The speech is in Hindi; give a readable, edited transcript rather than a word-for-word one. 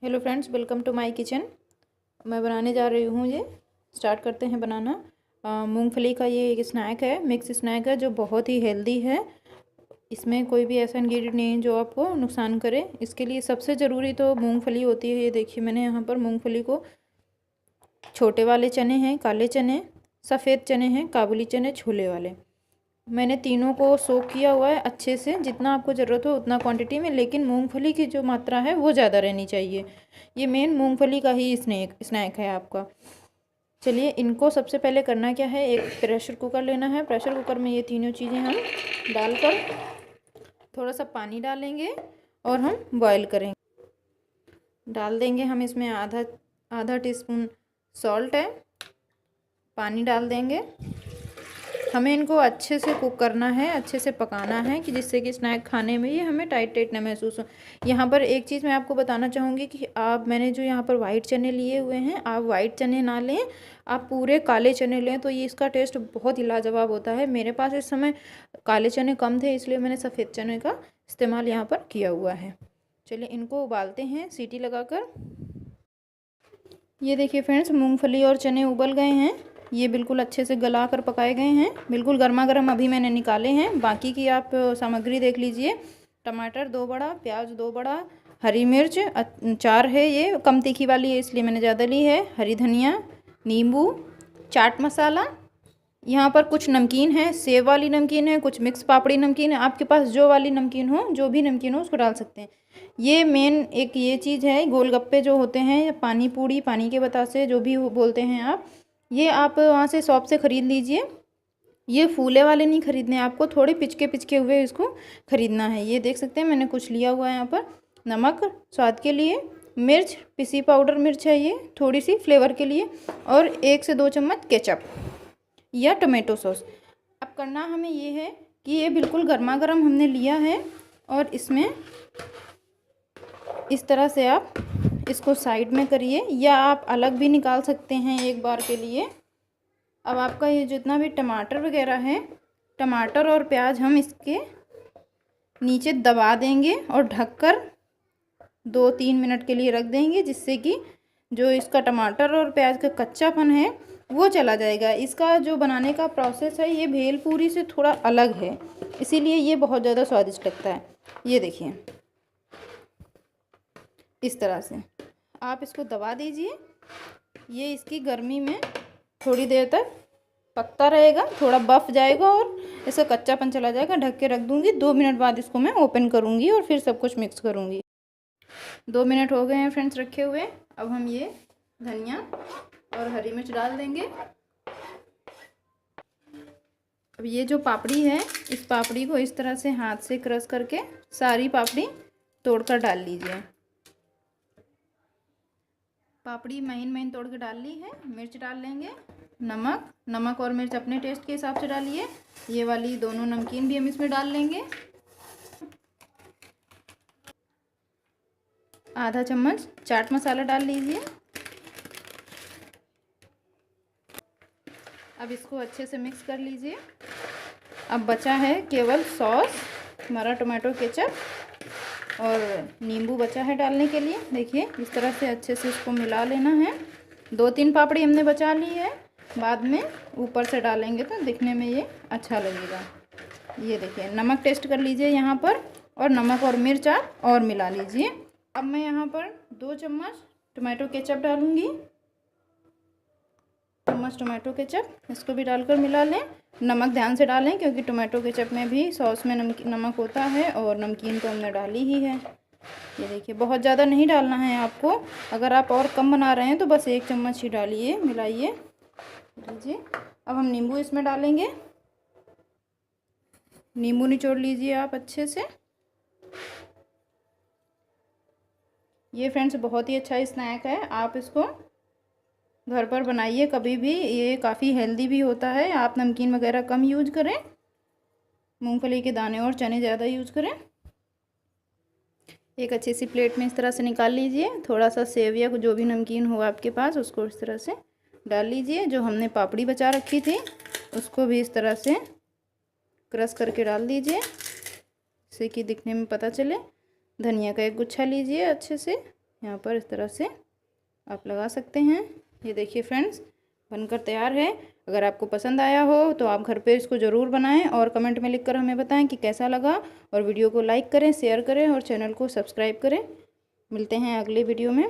Hello friends, welcome to my kitchen. मैं बनाने जा रही हूँ। ये स्टार्ट करते हैं बनाना। मूंगफली का ये एक स्नैक है, मिक्स स्नैक है जो बहुत ही हेल्दी है। इसमें कोई भी ऐसा इंग्रेडिएंट नहीं है जो आपको नुकसान करे। इसके लिए सबसे ज़रूरी तो मूंगफली होती है। ये देखिए, मैंने यहाँ पर मूंगफली को, छोटे वाले चने हैं, काले चने, सफ़ेद चने हैं, काबुली चने, छोले वाले, मैंने तीनों को सोक किया हुआ है अच्छे से। जितना आपको ज़रूरत हो उतना क्वांटिटी में, लेकिन मूंगफली की जो मात्रा है वो ज़्यादा रहनी चाहिए। ये मेन मूंगफली का ही स्नैक है आपका। चलिए, इनको सबसे पहले करना क्या है, एक प्रेशर कुकर लेना है। प्रेशर कुकर में ये तीनों चीज़ें हम डालकर थोड़ा सा पानी डालेंगे और हम बॉईल करेंगे। डाल देंगे हम इसमें आधा टीस्पून सॉल्ट है, पानी डाल देंगे। हमें इनको अच्छे से कुक करना है, अच्छे से पकाना है कि जिससे कि स्नैक खाने में ये हमें टाइट टाइट ना महसूस हो। यहाँ पर एक चीज़ मैं आपको बताना चाहूँगी कि मैंने जो यहाँ पर वाइट चने लिए हुए हैं, आप वाइट चने ना लें, आप पूरे काले चने लें तो ये इसका टेस्ट बहुत ही लाजवाब होता है। मेरे पास इस समय काले चने कम थे, इसलिए मैंने सफ़ेद चने का इस्तेमाल यहाँ पर किया हुआ है। चलिए, इनको उबालते हैं सीटी लगाकर। ये देखिए फ्रेंड्स, मूँगफली और चने उबल गए हैं। ये बिल्कुल अच्छे से गला कर पकाए गए हैं, बिल्कुल गर्मा गर्म अभी मैंने निकाले हैं। बाकी की आप सामग्री देख लीजिए। टमाटर 2 बड़ा, प्याज 2 बड़ा, हरी मिर्च 4 है, ये कम तीखी वाली है इसलिए मैंने ज़्यादा ली है, हरी धनिया, नींबू, चाट मसाला। यहाँ पर कुछ नमकीन है, सेव वाली नमकीन है, कुछ मिक्स पापड़ी नमकीन है। आपके पास जो वाली नमकीन हो, जो भी नमकीन हो उसको डाल सकते हैं। ये मेन एक ये चीज़ है, गोलगप्पे जो होते हैं, पानी पूड़ी, पानी के बतासे जो भी बोलते हैं आप, ये आप वहाँ से शॉप से ख़रीद लीजिए। ये फूले वाले नहीं ख़रीदने आपको, थोड़े पिचके पिचके हुए इसको ख़रीदना है। ये देख सकते हैं मैंने कुछ लिया हुआ है यहाँ पर। नमक स्वाद के लिए, मिर्च पिसी पाउडर मिर्च है ये थोड़ी सी फ्लेवर के लिए, और 1 से 2 चम्मच केचप या टोमेटो सॉस। अब करना हमें ये है कि ये बिल्कुल गर्मा गर्म हमने लिया है, और इसमें इस तरह से आप इसको साइड में करिए, या आप अलग भी निकाल सकते हैं एक बार के लिए। अब आपका ये जितना भी टमाटर वगैरह है, टमाटर और प्याज हम इसके नीचे दबा देंगे और ढककर 2-3 मिनट के लिए रख देंगे, जिससे कि जो इसका टमाटर और प्याज का कच्चापन है वो चला जाएगा। इसका जो बनाने का प्रोसेस है ये भेलपूरी से थोड़ा अलग है, इसीलिए ये बहुत ज़्यादा स्वादिष्ट लगता है। ये देखिए, इस तरह से आप इसको दबा दीजिए। ये इसकी गर्मी में थोड़ी देर तक पकता रहेगा, थोड़ा बफ जाएगा और इसका कच्चापन चला जाएगा। ढक के रख दूँगी। 2 मिनट बाद इसको मैं ओपन करूँगी और फिर सब कुछ मिक्स करूँगी। 2 मिनट हो गए हैं फ्रेंड्स रखे हुए। अब हम ये धनिया और हरी मिर्च डाल देंगे। अब ये जो पापड़ी है, इस पापड़ी को इस तरह से हाथ से क्रश करके सारी पापड़ी तोड़कर डाल लीजिए। पापड़ी महीन महीन तोड़ के डाल ली है। मिर्च डाल लेंगे, नमक और मिर्च अपने टेस्ट के हिसाब से डालिए। ये वाली दोनों नमकीन भी हम इसमें डाल लेंगे। आधा चम्मच चाट मसाला डाल लीजिए। अब इसको अच्छे से मिक्स कर लीजिए। अब बचा है केवल सॉस, हमारा टोमेटो केचप, और नींबू बचा है डालने के लिए। देखिए, इस तरह से अच्छे से इसको मिला लेना है। 2-3 पापड़ी हमने बचा ली है, बाद में ऊपर से डालेंगे तो दिखने में ये अच्छा लगेगा। ये देखिए, नमक टेस्ट कर लीजिए यहाँ पर, और नमक और मिर्च आप और मिला लीजिए। अब मैं यहाँ पर 2 चम्मच टोमेटो केचप डालूँगी। चम्मच टोमेटो केचप, इसको भी डालकर मिला लें। नमक ध्यान से डालें क्योंकि टोमेटो केचप में भी सॉस में नमक होता है, और नमकीन तो हमने डाली ही है। ये देखिए, बहुत ज़्यादा नहीं डालना है आपको। अगर आप और कम बना रहे हैं तो बस 1 चम्मच ही डालिए, मिलाइए। लीजिए, अब हम नींबू इसमें डालेंगे। नींबू निचोड़ लीजिए आप अच्छे से। ये फ्रेंड्स बहुत ही अच्छा स्नैक है, आप इसको घर पर बनाइए कभी भी। ये काफ़ी हेल्दी भी होता है। आप नमकीन वगैरह कम यूज करें, मूंगफली के दाने और चने ज़्यादा यूज करें। एक अच्छी सी प्लेट में इस तरह से निकाल लीजिए। थोड़ा सा सेव या जो भी नमकीन हो आपके पास उसको इस तरह से डाल लीजिए। जो हमने पापड़ी बचा रखी थी उसको भी इस तरह से क्रश करके डाल दीजिए, जिससे कि दिखने में पता चले। धनिया का एक गुच्छा लीजिए अच्छे से, यहाँ पर इस तरह से आप लगा सकते हैं। ये देखिए फ्रेंड्स, बनकर तैयार है। अगर आपको पसंद आया हो तो आप घर पे इसको ज़रूर बनाएं और कमेंट में लिखकर हमें बताएं कि कैसा लगा। और वीडियो को लाइक करें, शेयर करें और चैनल को सब्सक्राइब करें। मिलते हैं अगले वीडियो में।